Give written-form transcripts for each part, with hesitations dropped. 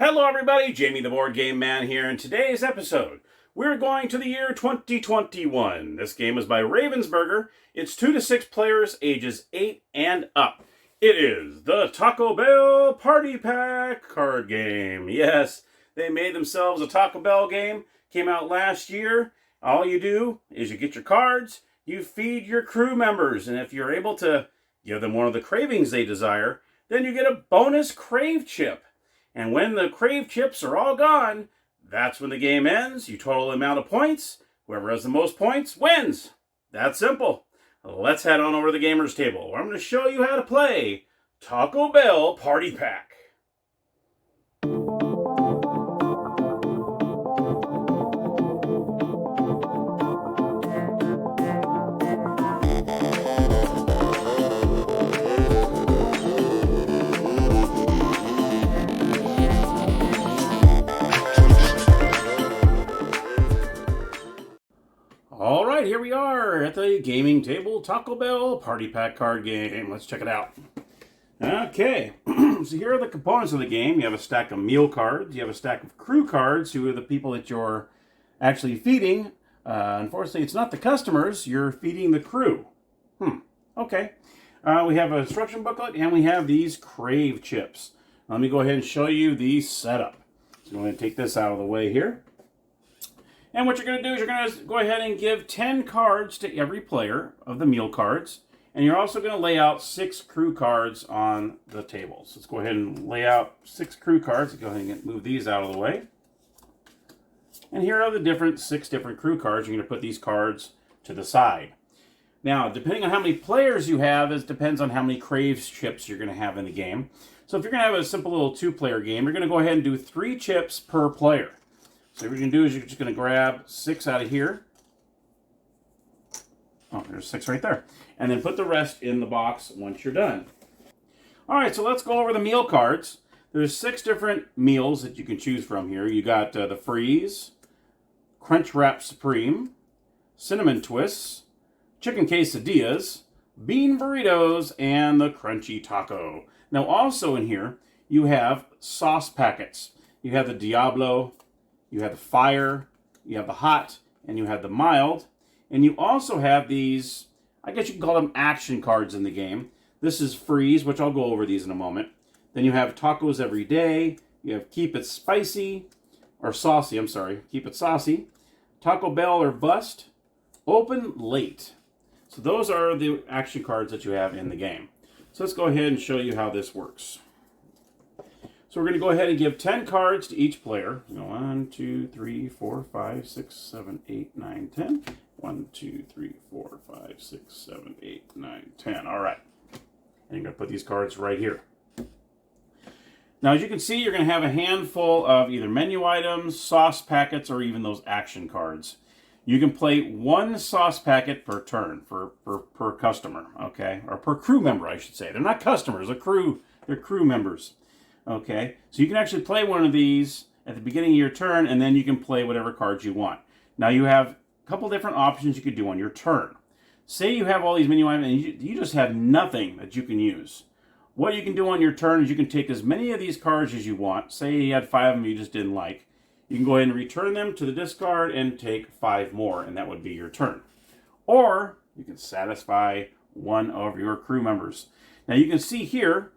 Hello everybody, Jamie the Board Game Man here. In today's episode, we're going to the year 2021. This game is by Ravensburger. It's 2 to 6 players, ages 8 and up. It is the Taco Bell Party Pack card game. Yes, they made themselves a Taco Bell game. Came out last year. All you do is you get your cards, you feed your crew members, and if you're able to give them one of the cravings they desire, then you get a bonus crave chip. And when the crave chips are all gone, that's when the game ends. You total the amount of points. Whoever has the most points wins. That's simple. Let's head on over to the gamer's table, where I'm going to show you how to play Taco Bell Party Pack. All right, here we are at the gaming table, Taco Bell Party Pack card game. Let's check it out. Okay, so here are the components of the game. You have a stack of meal cards. You have a stack of crew cards, who are the people that you're actually feeding. Unfortunately, it's not the customers. You're feeding the crew. Okay. We have an instruction booklet, and we have these crave chips. Let me go ahead and show you the setup. So I'm going to take this out of the way here. And what you're going to do is you're going to go ahead and give 10 cards to every player of the meal cards. And you're also going to lay out 6 crew cards on the table. So let's go ahead and lay out 6 crew cards. Go ahead and move these out of the way. And here are the 6 different crew cards. You're going to put these cards to the side. Now, depending on how many players you have, it depends on how many crave chips you're going to have in the game. So if you're going to have a simple little 2-player game, you're going to go ahead and do 3 chips per player. So what you're going to do is you're just going to grab 6 out of here. Oh, there's 6 right there. And then put the rest in the box once you're done. All right, so let's go over the meal cards. There's 6 different meals that you can choose from here. You got the Freeze, Crunch Wrap Supreme, Cinnamon Twists, Chicken Quesadillas, Bean Burritos, and the Crunchy Taco. Now also in here, you have sauce packets. You have the Diablo, you have the Fire, you have the Hot, and you have the Mild. And you also have these, I guess you can call them action cards in the game. This is Freeze, which I'll go over these in a moment. Then you have Tacos Every Day. You have Keep It Spicy, or Saucy, I'm sorry. Keep It Saucy. Taco Bell or Bust. Open Late. So those are the action cards that you have in the game. So let's go ahead and show you how this works. So we're going to go ahead and give 10 cards to each player. 1, 2, 3, 4, 5, 6, 7, 8, 9, 10. 1, 2, 3, 4, 5, 6, 7, 8, 9, 10. All right. And you're going to put these cards right here. Now, as you can see, you're going to have a handful of either menu items, sauce packets, or even those action cards. You can play 1 sauce packet per turn, per customer, okay? Or per crew member, I should say. They're not customers, they're crew members. Okay, so you can actually play one of these at the beginning of your turn, and then you can play whatever cards you want. Now you have a couple different options you could do on your turn. Say you have all these menu items, and you just have nothing that you can use. What you can do on your turn is you can take as many of these cards as you want. Say you had 5 of them you just didn't like. You can go ahead and return them to the discard and take 5 more, and that would be your turn. Or you can satisfy one of your crew members. Now you can see here,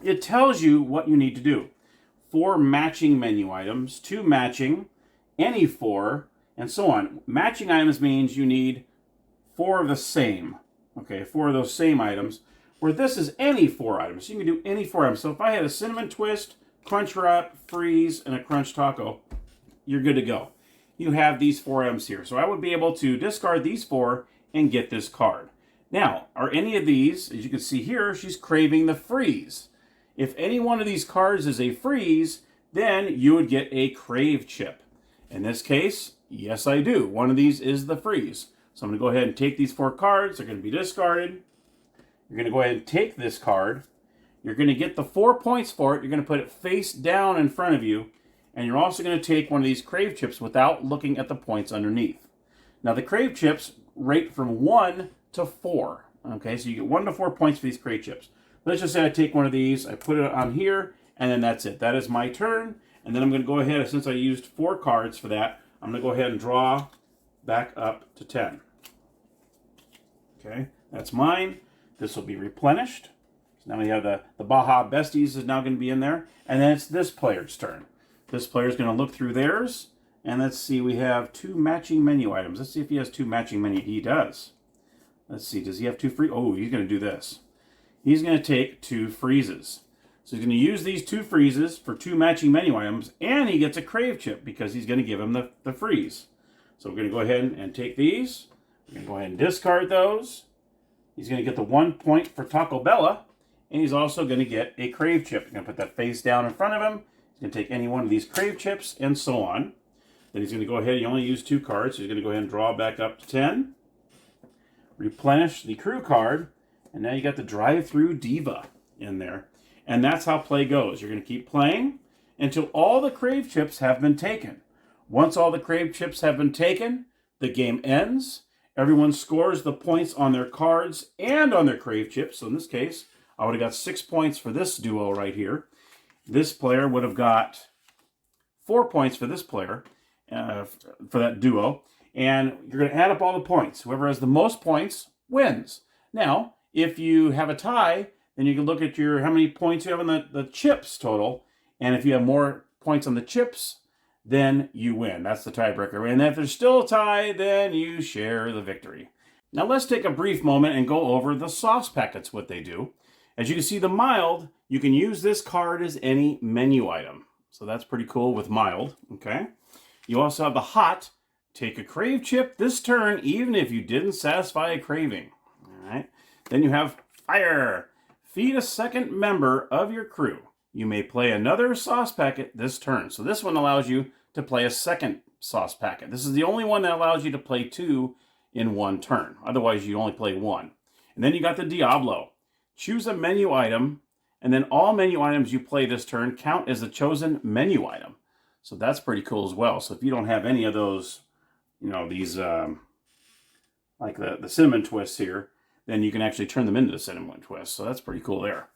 it tells you what you need to do. 4 matching menu items, 2 matching, any 4, and so on. Matching items means you need 4 of the same. Okay, 4 of those same items. Where this is any 4 items. So you can do any 4 items. So if I had a Cinnamon Twist, Crunch Wrap, Freeze, and a Crunch Taco, you're good to go. You have these 4 items here. So I would be able to discard these 4 and get this card. Now, are any of these, as you can see here, she's craving the Freeze. If any one of these cards is a Freeze, then you would get a crave chip. In this case, yes I do. One of these is the Freeze. So I'm going to go ahead and take these 4 cards. They're going to be discarded. You're going to go ahead and take this card. You're going to get the 4 points for it. You're going to put it face down in front of you. And you're also going to take one of these crave chips without looking at the points underneath. Now the crave chips rate from 1 to 4. Okay, so you get 1 to 4 points for these crave chips. Let's just say I take one of these, I put it on here, and then that's it. That is my turn. And then I'm going to go ahead, since I used 4 cards for that, I'm going to go ahead and draw back up to 10. Okay, that's mine. This will be replenished. So now we have the Baja Besties is now going to be in there. And then it's this player's turn. This player's going to look through theirs. And let's see, we have 2 matching menu items. Let's see if he has 2 matching menu. He does. Let's see, does he have 2 free? Oh, he's going to do this. He's going to take 2 freezes. So he's going to use these 2 freezes for 2 matching menu items, and he gets a crave chip because he's going to give him the freeze. So we're going to go ahead and take these. We're going to go ahead and discard those. He's going to get the 1 point for Taco Bella, and he's also going to get a crave chip. He's going to put that face down in front of him. He's going to take any one of these crave chips, and so on. Then he's going to go ahead, he only used 2 cards, so he's going to go ahead and draw back up to 10. Replenish the crew card, and now you got the drive-through diva in there. And that's how play goes. You're going to keep playing until all the crave chips have been taken. Once all the crave chips have been taken, the game ends. Everyone scores the points on their cards and on their crave chips. So in this case, I would have got 6 points for this duo right here. This player would have got 4 points for this player, for that duo. And you're going to add up all the points. Whoever has the most points wins. Now, if you have a tie, then you can look at how many points you have on the chips total. And if you have more points on the chips, then you win. That's the tiebreaker. And if there's still a tie, then you share the victory. Now let's take a brief moment and go over the sauce packets, what they do. As you can see, the mild, you can use this card as any menu item. So that's pretty cool with mild, okay? You also have the hot. Take a crave chip this turn, even if you didn't satisfy a craving. All right. Then you have fire. Feed a second member of your crew. You may play another sauce packet this turn. So this one allows you to play a second sauce packet. This is the only one that allows you to play 2 in 1 turn. Otherwise, you only play 1. And then you got the Diablo. Choose a menu item, and then all menu items you play this turn count as a chosen menu item. So that's pretty cool as well. So if you don't have any of those, you know, these, like the cinnamon twists here, then you can actually turn them into the cinnamon twists. So that's pretty cool there.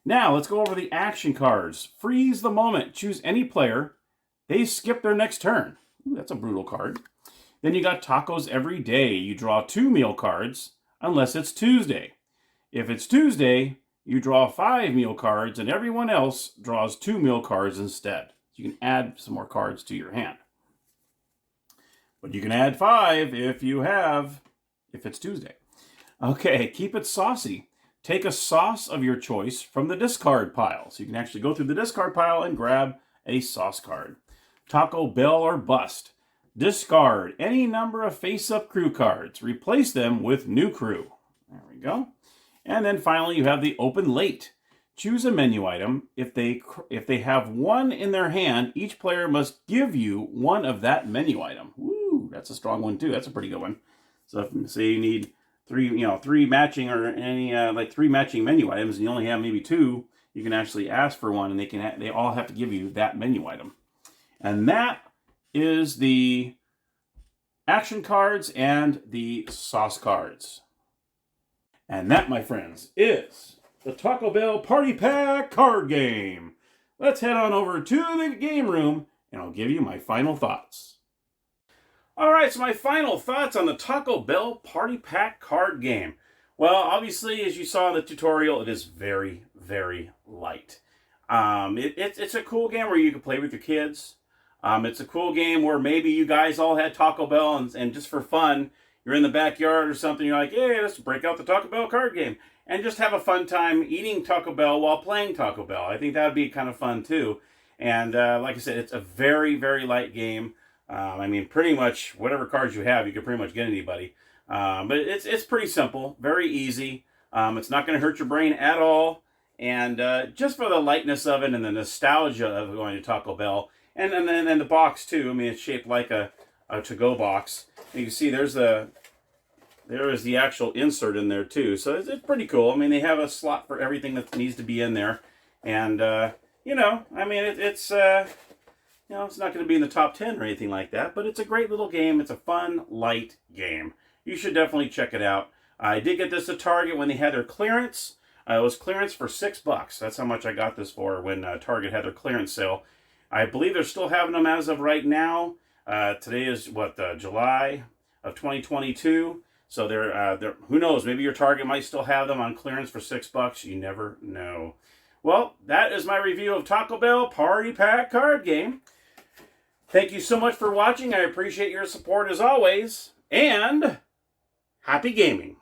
Now, let's go over the action cards. Freeze the moment. Choose any player. They skip their next turn. Ooh, that's a brutal card. Then you got tacos every day. You draw 2 meal cards, unless it's Tuesday. If it's Tuesday, you draw 5 meal cards, and everyone else draws 2 meal cards instead. You can add some more cards to your hand. But you can add 5 if it's Tuesday. Okay, keep it saucy. Take a sauce of your choice from the discard pile. So you can actually go through the discard pile and grab a sauce card. Taco Bell or bust. Discard any number of face-up crew cards. Replace them with new crew. There we go. And then finally you have the open late. Choose a menu item. If they have 1 in their hand, each player must give you 1 of that menu item. Woo, that's a strong one too. That's a pretty good one. So if say you need 3 matching or any like 3 matching menu items, and you only have maybe 2, you can actually ask for 1, and they all have to give you that menu item. And that is the action cards and the sauce cards. And that, my friends, is the Taco Bell Party Pack card game. Let's head on over to the game room, and I'll give you my final thoughts. All right, so my final thoughts on the Taco Bell Party Pack card game. Well, obviously, as you saw in the tutorial, it is very, very light. It's a cool game where you can play with your kids. It's a cool game where maybe you guys all had Taco Bell, and just for fun, you're in the backyard or something, you're like, hey, let's break out the Taco Bell card game. And just have a fun time eating Taco Bell while playing Taco Bell. I think that would be kind of fun, too. And like I said, it's a very, very light game. I mean, pretty much whatever cards you have, you can pretty much get anybody. But it's pretty simple, very easy. It's not going to hurt your brain at all. And just for the lightness of it and the nostalgia of going to Taco Bell. And then the box, too. I mean, it's shaped like a to-go box. And you can see there is the actual insert in there, too. So it's pretty cool. I mean, they have a slot for everything that needs to be in there. And, you know, I mean, it's you know, it's not going to be in the top 10 or anything like that, but it's a great little game. It's a fun, light game. You should definitely check it out. I did get this at Target when they had their clearance. It was clearance for $6. That's how much I got this for when Target had their clearance sale. I believe they're still having them as of right now. Today is what, July of 2022. So they're who knows? Maybe your Target might still have them on clearance for $6. You never know. Well, that is my review of Taco Bell Party Pack card game. Thank you so much for watching. I appreciate your support as always. And happy gaming.